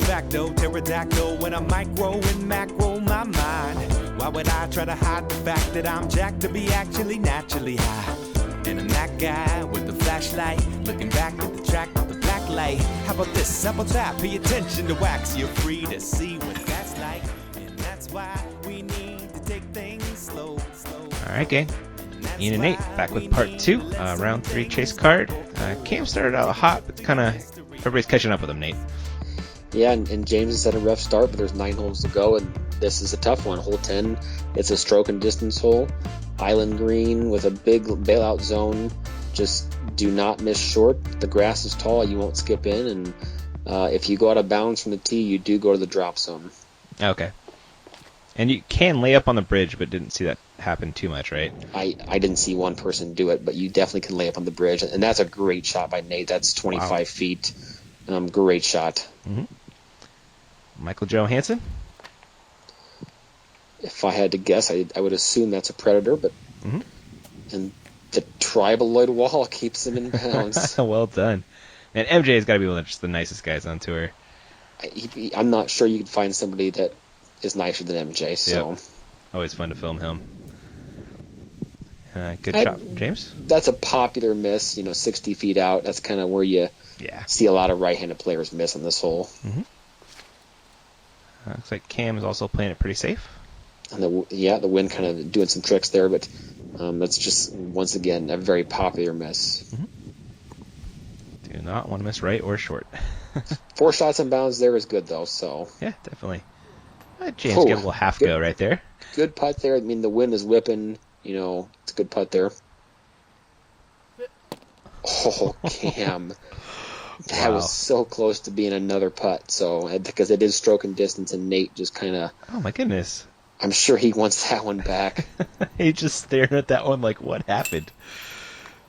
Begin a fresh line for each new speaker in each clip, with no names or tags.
facto, pterodactyl when I micro and macro my mind. Why would I try to hide the fact that I'm jacked to be actually naturally high? And I'm that guy with the flashlight, looking back at the track with the black light. How about this, how about that? Pay attention to wax, you're free to see what that's like. And that's why we need to take things slow.
Alright, gang. Ian and Nate back with part 2, round 3 chase card. Cam started out hot, but everybody's catching up with him, Nate.
Yeah, and James has had a rough start, but there's 9 holes to go, and this is a tough one. Hole 10, it's a stroke and distance hole. Island green with a big bailout zone. Just do not miss short. The grass is tall, you won't skip in, and if you go out of bounds from the tee, you do go to the drop zone.
Okay. And you can lay up on the bridge, but didn't see that happen too much, right?
I didn't see one person do it, but you definitely can lay up on the bridge, and that's a great shot by Nate. That's 25 feet. Great shot.
Mm-hmm. Michael Johansen?
If I had to guess, I would assume that's a predator, but and the tribaloid wall keeps him in bounds.
Well done. And MJ has got to be one of just the nicest guys on tour.
I'm not sure you could find somebody that is nicer than MJ. So
yep. Always fun to film him. Good shot, James.
That's a popular miss. 60 feet out. That's kind of where you see a lot of right-handed players miss on this hole.
Mm-hmm. Looks like Cam is also playing it pretty safe.
And the wind kind of doing some tricks there, but that's just, once again, a very popular miss.
Mm-hmm. Do not want to miss right or short.
4 shots in bounds there is good, though. So
yeah, definitely. James gave a little half go right there.
Good putt there. I mean, the wind is whipping. It's a good putt there. Oh, Cam. That was so close to being another putt. So, because it is stroke and distance, and Nate just kind of...
Oh, my goodness.
I'm sure he wants that one back.
He's just staring at that one like, what happened?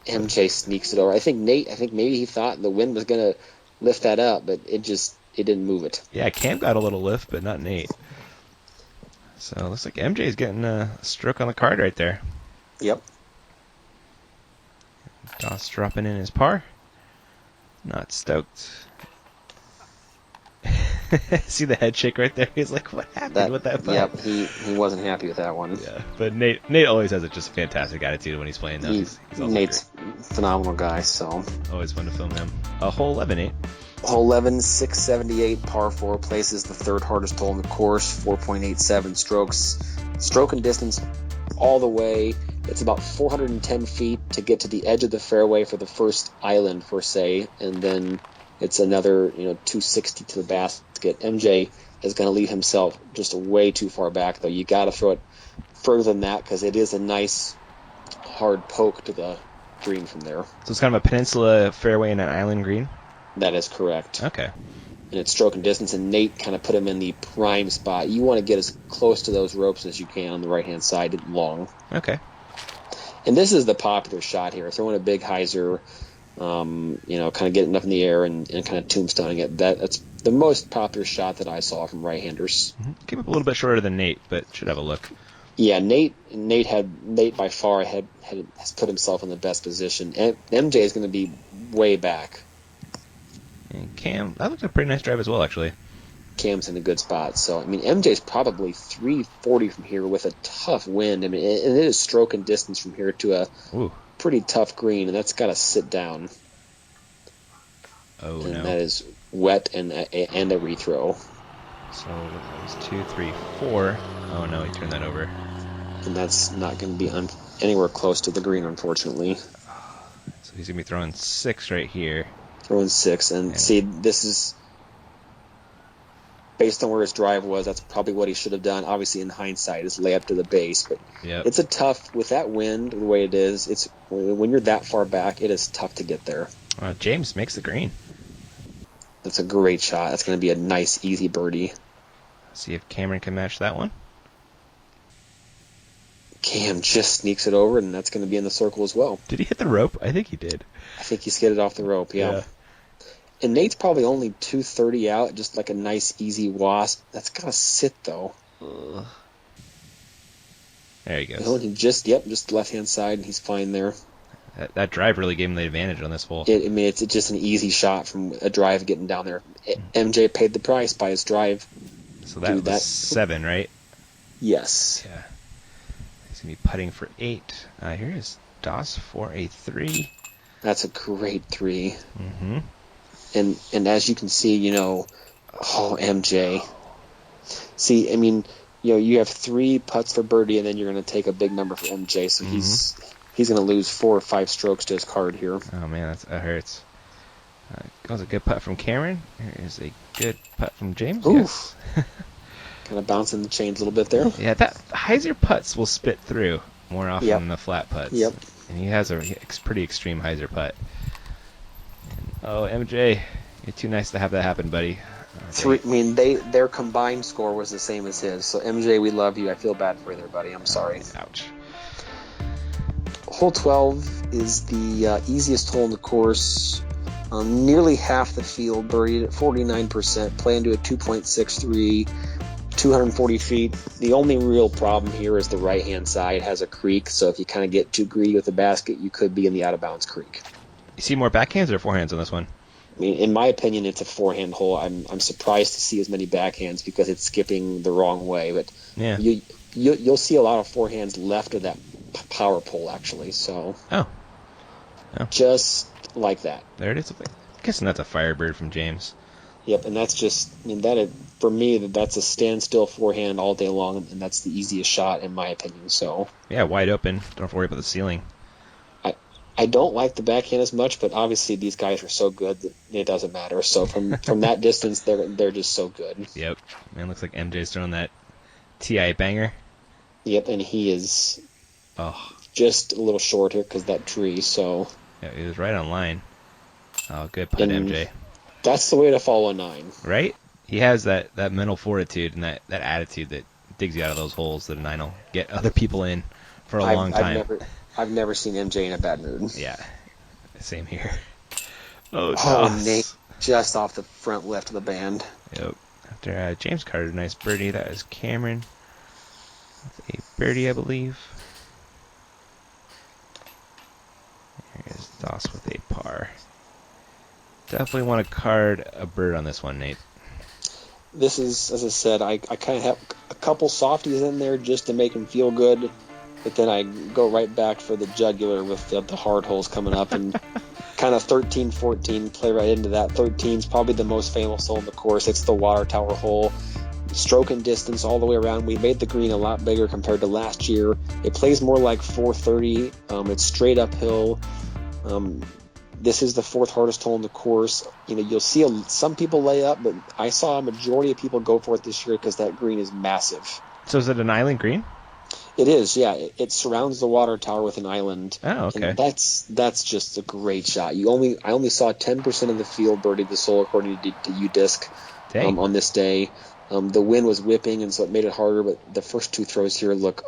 MJ sneaks it over. I think maybe he thought the wind was going to lift that up, but it didn't move it.
Yeah, Cam got a little lift, but not Nate. So it looks like MJ's getting a stroke on the card right there.
Yep.
Doss dropping in his par. Not stoked. See the head shake right there? He's like, what happened with that putt?
Yep, he wasn't happy with that one.
Yeah, but Nate always has just a fantastic attitude when he's playing, though. He's
Nate's a phenomenal guy, so...
Always fun to film him. Hole 11, Nate.
Hole 11, 678, par 4, places the third hardest hole in the course, 4.87 strokes. Stroke and distance all the way. It's about 410 feet to get to the edge of the fairway for the first island, per se, and then it's another 260 to the basket. MJ is going to leave himself just way too far back, though. You got to throw it further than that because it is a nice hard poke to the green from there.
So it's kind of a peninsula fairway and an island green?
That is correct.
Okay.
And it's stroke and distance, and Nate kind of put him in the prime spot. You want to get as close to those ropes as you can on the right-hand side, long.
Okay.
And this is the popular shot here. Throwing a big hyzer, kind of getting up in the air and kind of tombstoning it. That's the most popular shot that I saw from right-handers.
Mm-hmm. Came up a little bit shorter than Nate, but should have a look.
Yeah, Nate by far has put himself in the best position. And MJ is going to be way back.
And Cam, that looks a pretty nice drive as well, actually.
Cam's in a good spot. So, I mean, MJ's probably 340 from here with a tough wind. I mean, and it is stroke and distance from here to a pretty tough green, and that's got to sit down.
Oh,
and
no.
that is wet and a rethrow.
So that was 2, 3, 4. Oh, no, he turned that over.
And that's not going to be anywhere close to the green, unfortunately.
So he's going to be throwing 6 right here.
Throwing 6. And see, this is... Based on where his drive was, that's probably what he should have done. Obviously, in hindsight, is lay up to the base. But It's a tough, with that wind the way it is, it's when you're that far back, it is tough to get there.
James makes the green.
That's a great shot. That's going to be a nice, easy birdie.
See if Cameron can match that one.
Cam just sneaks it over, and that's going to be in the circle as well.
Did he hit the rope? I think he did.
I think he skidded off the rope, yeah. And Nate's probably only 230 out, just like a nice, easy wasp. That's got to sit, though.
There he goes.
He just left-hand side, and he's fine there.
That drive really gave him the advantage on this hole.
It's just an easy shot from a drive getting down there. MJ paid the price by his drive.
So that was 7, right?
Yes.
Yeah. He's going to be putting for 8. Here is Doss for a 3.
That's a great 3.
Mm-hmm.
And as you can see, MJ. See, you have 3 putts for birdie, and then you're going to take a big number for MJ, so he's going to lose 4 or 5 strokes to his card here.
Oh, man, that hurts. That was a good putt from Cameron. Here is a good putt from James.
Oof.
Yes.
Kind of bouncing the chains a little bit there.
Yeah, that hyzer putts will spit through more often than the flat putts.
Yep.
And he has a pretty extreme hyzer putt. And, MJ, you're too nice to have that happen, buddy.
Their combined score was the same as his. So MJ, we love you. I feel bad for you there, buddy. I'm sorry.
Ouch.
Hole 12 is the easiest hole in the course. Nearly half the field birdied at 49%, playing to a 2.63, 240 feet. The only real problem here is the right-hand side has a creek, so if you kind of get too greedy with the basket, you could be in the out-of-bounds creek.
You see more backhands or forehands on this one?
In my opinion, it's a forehand hole. I'm surprised to see as many backhands because it's skipping the wrong way. But
yeah,
you'll see a lot of forehands left of that power pole, actually. So just like that.
There it is. I'm guessing that's a Firebird from James.
Yep, and that's just for me that's a standstill forehand all day long, and that's the easiest shot in my opinion. So
yeah, wide open. Don't have to worry about the ceiling.
I don't like the backhand as much, but obviously these guys are so good that it doesn't matter. So from that distance, they're just so good.
Yep. Man, looks like MJ's throwing that TI banger.
Yep, and he is just a little short here because that tree. So
yeah, he was right on line. Oh, good putt, MJ.
That's the way to follow a 9.
Right? He has that mental fortitude and that attitude that digs you out of those holes that a 9 will get other people in for a long time.
I've never seen MJ in a bad mood.
Yeah, same here. Oh,
Nate, just off the front left of the band.
Yep. After James Carter, nice birdie. That was Cameron with a birdie, I believe. Here's Doss with a par. Definitely want to card a bird on this one, Nate.
This is, as I said, I kind of have a couple softies in there just to make him feel good. But then I go right back for the jugular with the hard holes coming up and kind of 13, 14, play right into that. 13 is probably the most famous hole in the course. It's the water tower hole. Stroke and distance all the way around. We made the green a lot bigger compared to last year. It plays more like 430. It's straight uphill. This is the 4th hardest hole in the course. You'll see some people lay up, but I saw a majority of people go for it this year because that green is massive.
So is it an island green?
It is, yeah. It surrounds the water tower with an island.
Oh, okay.
And that's just a great shot. I only saw 10% of the field birdie this hole according to UDisc on this day. The wind was whipping, and so it made it harder. But the first 2 throws here look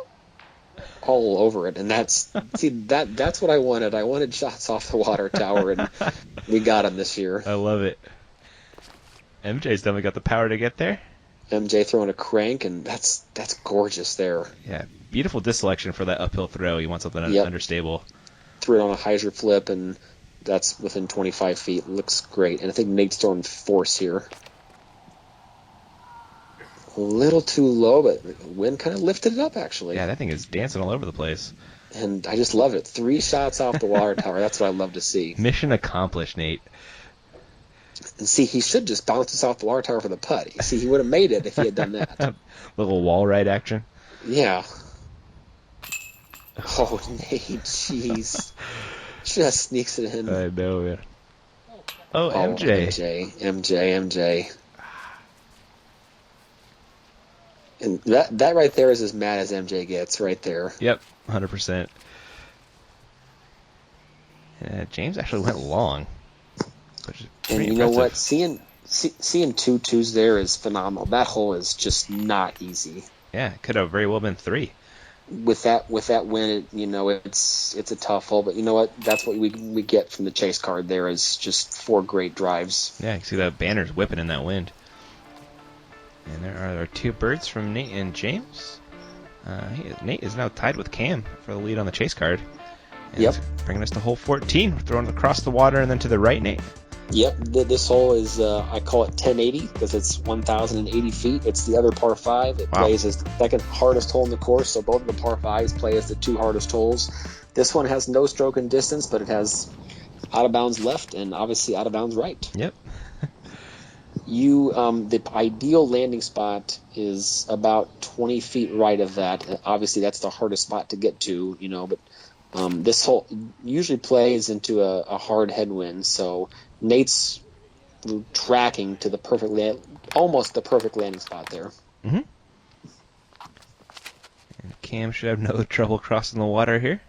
all over it, and that's what I wanted. I wanted shots off the water tower, and we got them this year.
I love it. MJ's definitely got the power to get there.
MJ throwing a crank, and that's gorgeous there.
Yeah, beautiful disc selection for that uphill throw. You want something understable.
Threw it on a hyzer flip, and that's within 25 feet. Looks great. And I think Nate's throwing force here. A little too low, but the wind kind of lifted it up, actually.
Yeah, that thing is dancing all over the place.
And I just love it. 3 shots off the water tower. That's what I love to see.
Mission accomplished, Nate.
And see, he should just bounce this off the water tower for the putt. See, he would have made it if he had done that.
Little wall ride action.
Yeah. Oh, Nate, jeez. Just sneaks it in.
I know, man. Oh,
MJ. And that right there is as mad as MJ gets right there.
Yep, 100%. James actually went long.
And you know what? Seeing 2 twos there is phenomenal. That hole is just not easy.
Yeah, it could have very well been 3.
With that win, it's a tough hole. But you know what? That's what we get from the chase card. There is just 4 great drives.
Yeah, you can see that banner's whipping in that wind. And there are 2 birds from Nate and James. Nate is now tied with Cam for the lead on the chase card. And
Yep.
Bringing us to hole 14. We're throwing it across the water and then to the right, Nate.
Yep, this hole is, I call it 1080 because it's 1,080 feet. It's the other par 5. It plays as the second hardest hole in the course, so both of the par 5s play as the 2 hardest holes. This one has no stroke and distance, but it has out of bounds left and obviously out of bounds right.
Yep.
The ideal landing spot is about 20 feet right of that. Obviously, that's the hardest spot to get to, but this hole usually plays into a hard headwind, so Nate's tracking to almost the perfect landing spot there.
Mm-hmm. And Cam should have no trouble crossing the water here.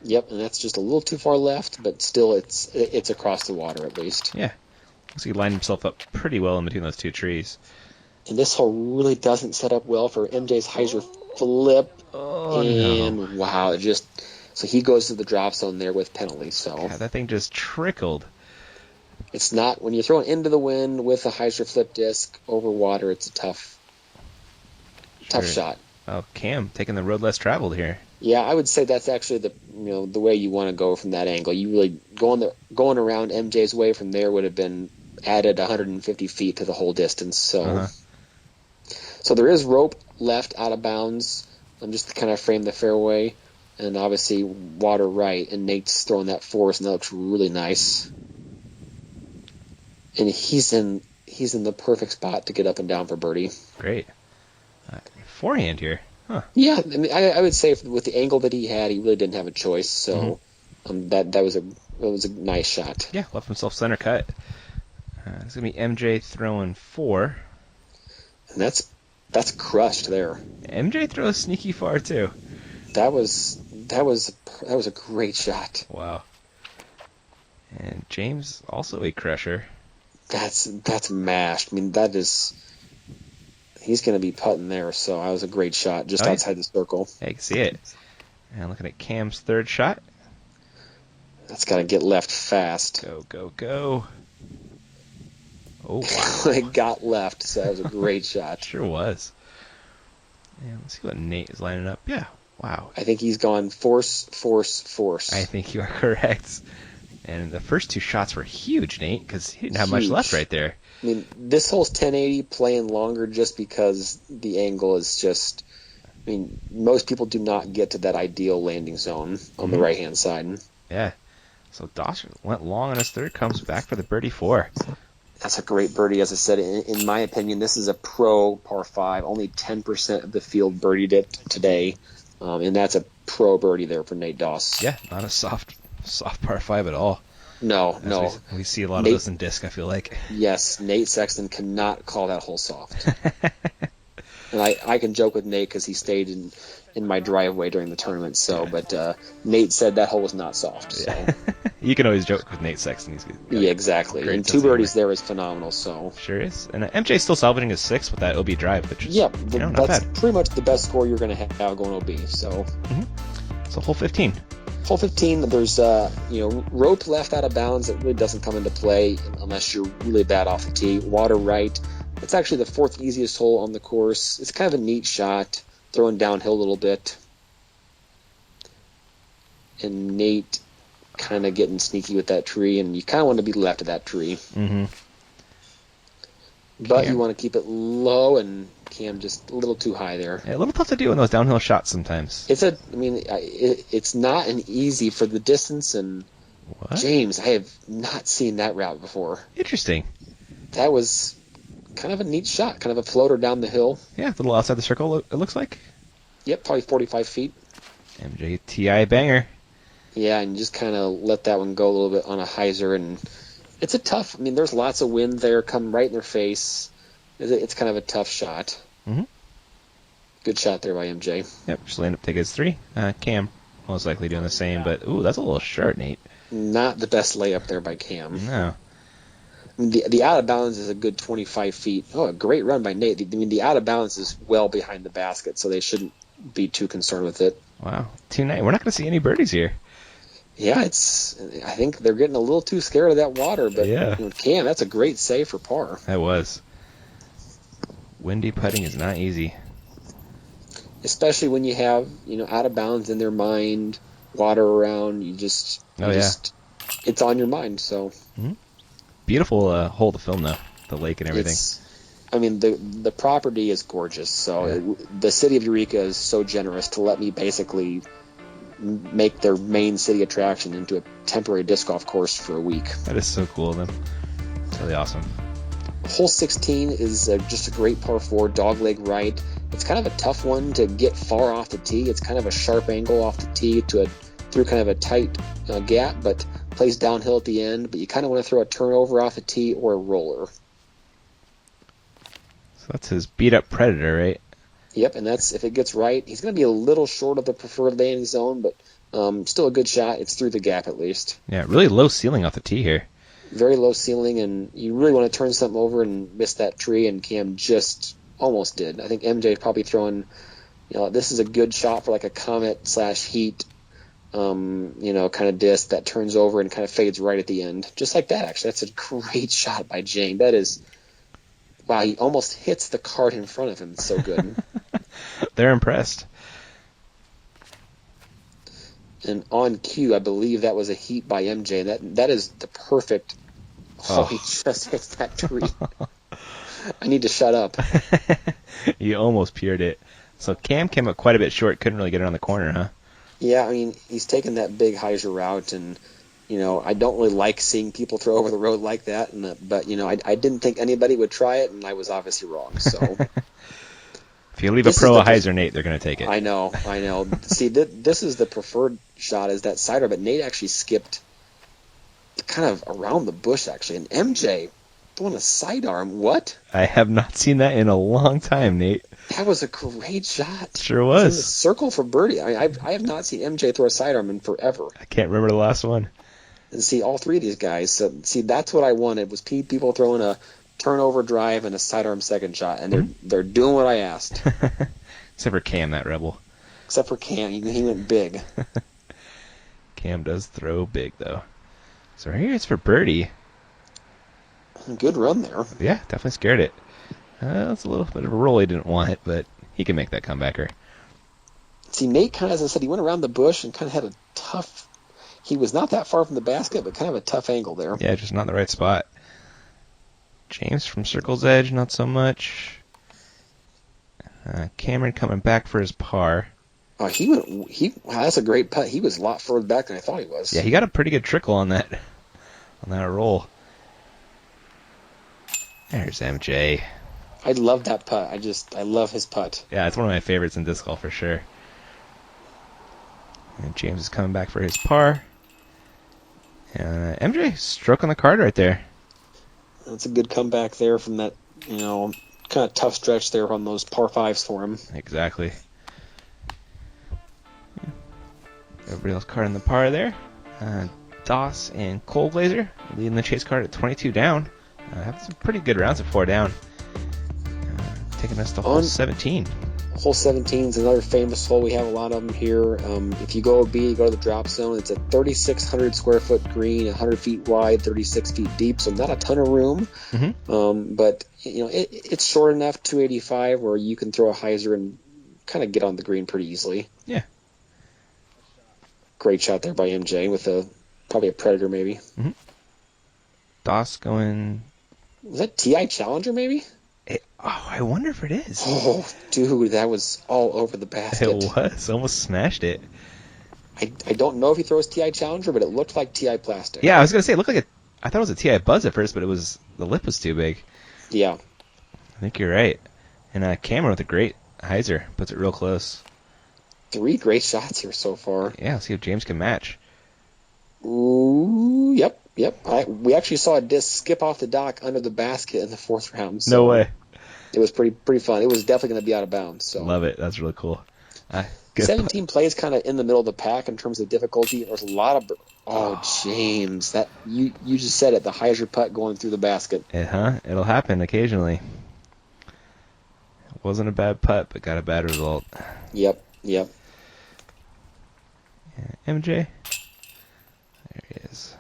Yep, and that's just a little too far left, but still it's across the water at least.
Yeah. Looks like he lined himself up pretty well in between those 2 trees.
And this hole really doesn't set up well for MJ's hyzer flip.
Oh,
and
no.
wow, so he goes to the drop zone there with penalty. So
God, that thing just trickled.
It's not, when you throw it into the wind with a hyzer flip disc over water, it's a tough shot.
Oh, Cam taking the road less traveled here.
Yeah, I would say that's actually the way you want to go from that angle. You really going around MJ's way from there would have been added 150 feet to the whole distance. So, So there is rope left out of bounds, just to kind of frame the fairway, and obviously water right. And Nate's throwing that force, and that looks really nice. And he's in the perfect spot to get up and down for birdie.
Great. Forehand here. Huh.
Yeah, I mean, I would say with the angle that he had, he really didn't have a choice. So that was a nice shot.
Yeah, left himself center cut. It's gonna be MJ throwing 4.
And that's crushed there.
MJ throws sneaky far too.
That was a great shot.
Wow. And James also a crusher.
That's mashed. I mean, he's going to be putting there, so that was a great shot just outside the circle.
Yeah, you can see it. And looking at Cam's 3rd shot.
That's got to get left fast.
Go, go, go. Oh, wow.
It got left, so that was a great shot.
Sure was. Yeah, let's see what Nate is lining up. Yeah, wow.
I think he's gone force, force, force.
I think you are correct. And the first 2 shots were huge, Nate, because he didn't have much left right there.
I mean, this hole's 1080, playing longer just because the angle is just... I mean, most people do not get to that ideal landing zone on the right-hand side.
Yeah. So Dosh went long on his 3rd, comes back for the birdie 4.
That's a great birdie. As I said, in my opinion, this is a pro par 5. Only 10% of the field birdied it today, and that's a pro birdie there for Nate Doss.
Yeah, not a soft par 5 at all.
No.
We see a lot of those in disc, I feel like.
Yes, Nate Sexton cannot call that hole soft. And I can joke with Nate because he stayed in my driveway during the tournament. So, but Nate said that hole was not soft. So.
Yeah. You can always joke with Nate Sexton. He's good.
Yeah, exactly. And 2 birdies there is phenomenal. So
sure is. And MJ's still salvaging his 6th with that OB drive, which is not
that's
bad.
pretty much the best score you're going to have going OB. So,
So hole 15.
Hole 15, there's rope left out of bounds that really doesn't come into play unless you're really bad off the tee. Water right. It's actually the 4th easiest hole on the course. It's kind of a neat shot, throwing downhill a little bit. And Nate kind of getting sneaky with that tree, and you kind of want to be left of that tree.
Mm-hmm.
But you want to keep it low, and Cam just a little too high there.
Yeah, a little tough to do in those downhill shots sometimes.
It's not an easy for the distance, and
What?
James, I have not seen that route before.
Interesting.
That was kind of a neat shot, kind of a floater down the hill.
Yeah, a little outside the circle, it looks like.
Yep, probably 45 feet.
MJ TI banger.
Yeah, and just kind of let that one go a little bit on a hyzer, and it's a tough. I mean, there's lots of wind there, come right in their face. It's kind of a tough shot.
Mm-hmm.
Good shot there by MJ.
Yep, just land up, take his 3. Cam most likely doing the same, but ooh, that's a little short, Nate.
Not the best layup there by Cam.
No.
The out of bounds is a good 25 feet. Oh, a great run by Nate. I mean, the out of bounds is well behind the basket, so they shouldn't be too concerned with it.
Wow. 2-9. We're not going to see any birdies here.
Yeah, I think they're getting a little too scared of that water, but
Yeah.
Cam, that's a great save for par.
That was. Windy putting is not easy.
Especially when you have, out of bounds in their mind, water around. It's on your mind. So
Beautiful hole to film though, the lake and everything.
the property is gorgeous. So the city of Eureka is so generous to let me basically make their main city attraction into a temporary disc golf course for a week.
That is so cool of them. It's really awesome.
Hole 16 is just a great par 4, dogleg right. It's kind of a tough one to get far off the tee. It's kind of a sharp angle off the tee through kind of a tight gap, but plays downhill at the end. But you kind of want to throw a turnover off the tee or a roller.
So that's his beat up Predator, right?
Yep, and that's if it gets right. He's going to be a little short of the preferred landing zone, but still a good shot. It's through the gap at least.
Yeah, really low ceiling off the tee here.
Very low ceiling, and you really want to turn something over and miss that tree, and Cam just almost did. I think MJ is probably throwing, this is a good shot for like a Comet/Heat, kind of disc that turns over and kind of fades right at the end. Just like that, actually. That's a great shot by Jane. That is, wow, he almost hits the cart in front of him. It's so good.
They're impressed.
And on cue, I believe that was a Heat by MJ. That is the perfect. Oh, he just hits that tree. I need to shut up.
You almost pured it. So Cam came up quite a bit short. Couldn't really get it on the corner, huh?
Yeah, he's taken that big hyzer route, and I don't really like seeing people throw over the road like that. But I didn't think anybody would try it, and I was obviously wrong. So
if you leave a pro a hyzer, Nate, they're going to take it.
I know. See, this is the preferred shot, is that sidearm, but Nate actually skipped kind of around the bush actually, and MJ throwing a sidearm. What?
I have not seen that in a long time, Nate.
That was a great shot.
Sure was.
In the circle for birdie. I have not seen MJ throw a sidearm in forever.
I can't remember the last one.
And see, all three of these guys. So, see, that's what I wanted, was people throwing a turnover drive and a sidearm second shot, and they're doing what I asked.
Except for Cam, that rebel.
Except for Cam, he went big.
Cam does throw big, though. So here it's for birdie.
Good run there.
Yeah, definitely scared it. That's a little bit of a roll he didn't want it, but he can make that comebacker.
See, Nate kind of, as I said, he went around the bush and kind of had a tough... He was not that far from the basket, but kind of a tough angle there.
Yeah, just not in the right spot. James from Circle's Edge, not so much. Cameron coming back for his par.
Oh, wow, that's a great putt. He was a lot further back than I thought he was.
Yeah, he got a pretty good trickle on that roll. There's MJ.
I love that putt. I love his putt.
Yeah, it's one of my favorites in disc golf for sure. And James is coming back for his par. MJ stroking the card right there.
That's a good comeback there from that, kind of tough stretch there on those par fives for him.
Exactly. Everybody else card in the par there. Doss and Colglazier leading the chase card at 22 down. Having some pretty good rounds at 4 down. Taking us to hole 17.
Hole 17 is another famous hole. We have a lot of them here. If you go B, you go to the drop zone. It's a 3,600 square foot green, 100 feet wide, 36 feet deep, so not a ton of room.
Mm-hmm.
But it's short enough, 285, where you can throw a hyzer and kind of get on the green pretty easily.
Yeah.
Great shot there by MJ with probably a Predator maybe.
Mm-hmm. Doss going...
Was that TI Challenger maybe?
I wonder if it is.
Oh, dude, that was all over the basket.
It was. Almost smashed it.
I don't know if he throws TI Challenger, but it looked like TI Plastic.
Yeah, I was going to say, it looked like I thought it was a TI Buzz at first, but the lip was too big.
Yeah.
I think you're right. And Cameron with a great hyzer. Puts it real close.
3 great shots here so far.
Yeah, let's see if James can match.
Ooh, yep. We actually saw a disc skip off the dock under the basket in the 4th round. So
no way.
It was pretty fun. It was definitely going to be out of bounds. So.
Love it. That's really cool.
17 plays kind of in the middle of the pack in terms of difficulty. There's a lot of... James, that you just said it. The hyzer putt going through the basket.
It'll happen occasionally. It wasn't a bad putt, but got a bad result.
Yep.
Yeah, MJ. There he is.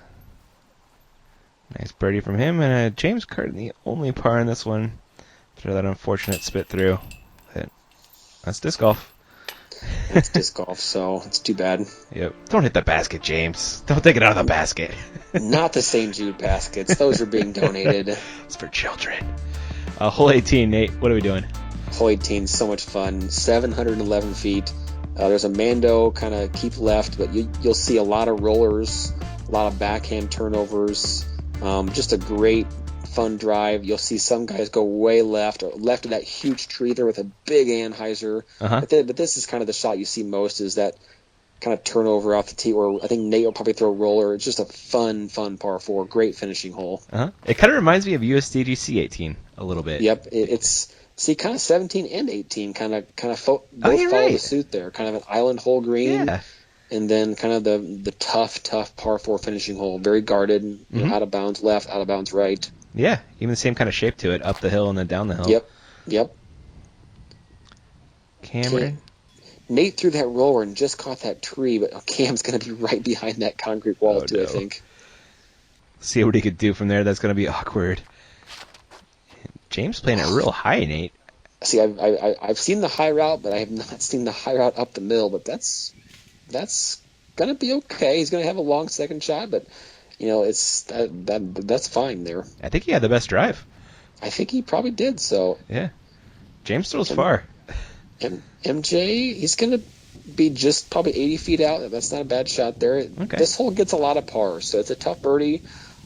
Nice birdie from him, and James carding the only par in this one. After that unfortunate spit through. But that's disc golf.
It's disc golf, so it's too bad.
Yep. Don't hit the basket, James. Don't take it out of the basket.
Not the St. Jude baskets. Those are being donated.
It's for children. Hole 18, Nate. What are we doing?
Hole 18 is so much fun. 711 feet. There's a Mando kind of keep left, but you'll see a lot of rollers, a lot of backhand turnovers. Just a great, fun drive. You'll see some guys go way left, or left of that huge tree there with a big Anheuser.
Uh-huh.
But this is kind of the shot you see most, is that kind of turnover off the tee, or I think Nate will probably throw a roller. It's just a fun par 4. Great finishing hole.
Uh-huh. It kind of reminds me of USDGC 18 a little bit.
Yep, it's see kind of 17 and 18 kind of both follow
right.
the suit there. Kind of an island hole green,
Yeah.
and then kind of the tough par 4 finishing hole. Very guarded, you know, out of bounds left, out of bounds right.
Yeah, even the same kind of shape to it, up the hill and then down the hill.
Yep.
Cameron.
Nate threw that roller and just caught that tree, but Cam's going to be right behind that concrete wall too,
no.
I think.
See what he could do from there. That's going to be awkward. James playing it real high, Nate.
See, I've seen the high route, but I have not seen the high route up the middle. But that's going to be okay. He's going to have a long second shot, but you know, that's fine there.
I think he had the best drive.
I think he probably did. So
Yeah. James throws far.
MJ, he's going to be just probably 80 feet out. That's not a bad shot there.
Okay.
This hole gets a lot of pars, so it's a tough birdie.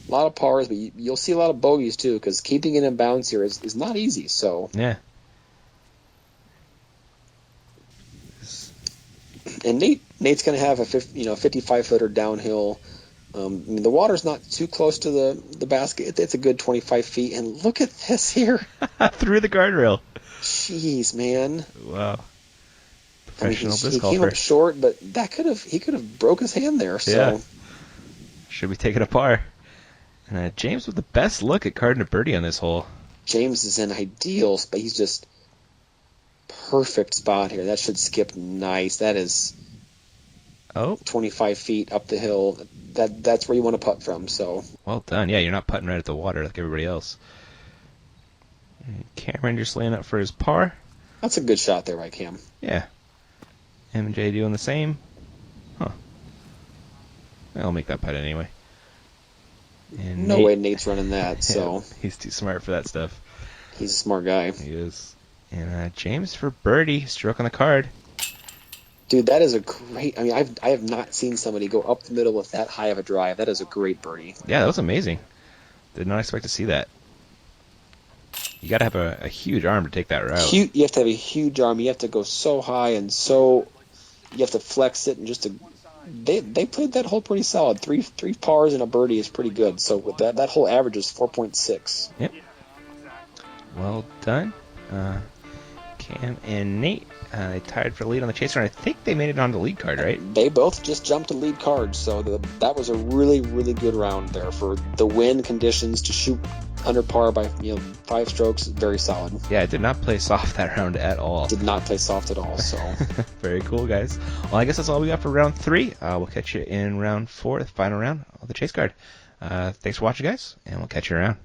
A lot of pars, but you'll see a lot of bogeys too, because keeping it in bounds here is not easy. So
Yeah.
And Nate's going to have a 55-footer downhill. I mean, the water's not too close to the basket. It's a good 25 feet. And look at this here.
Through the guardrail.
Jeez, man.
Wow.
I mean,
Professional disc
he came
golfer.
up short, but he could have broke his hand there. So
Yeah. Should we take it apart? And James with the best look at carding a birdie on this hole.
James is in ideal, but he's just perfect spot here. That should skip nice. That is 25 feet up the hill. That's where you want to putt from. So
Well done. Yeah, you're not putting right at the water like everybody else. And Cameron just laying up for his par.
that's a good shot there by Cam.
Yeah. MJ doing the same. Huh. I'll make that putt anyway. And
No
Nate-
way Nate's running that. So
Yeah, he's too smart for that stuff.
he's a smart guy.
He is. And James for birdie, stroke on the card.
Dude, that is a great. I mean, I have not seen somebody go up the middle with that high of a drive. That is a great birdie.
Yeah, that was amazing. Did not expect to see that. You got to have a huge arm to take that route.
You have to have a huge arm. You have to go so high and so. You have to flex it and just to. They played that hole pretty solid. Three pars and a birdie is pretty good. So with that whole average is 4.6.
Yep. Well done. Cam and Nate, they tied for the lead on the chaser, and I think they made it on the lead card, right?
They both just jumped to lead cards, so that was a really, really good round there for the wind conditions to shoot under par by 5 strokes. Very solid.
Yeah, I did not play soft that round at all.
Did not play soft at all. So
Very cool, guys. Well, I guess that's all we got for round 3. We'll catch you in round 4, the final round of the chase card. Thanks for watching, guys, and we'll catch you around.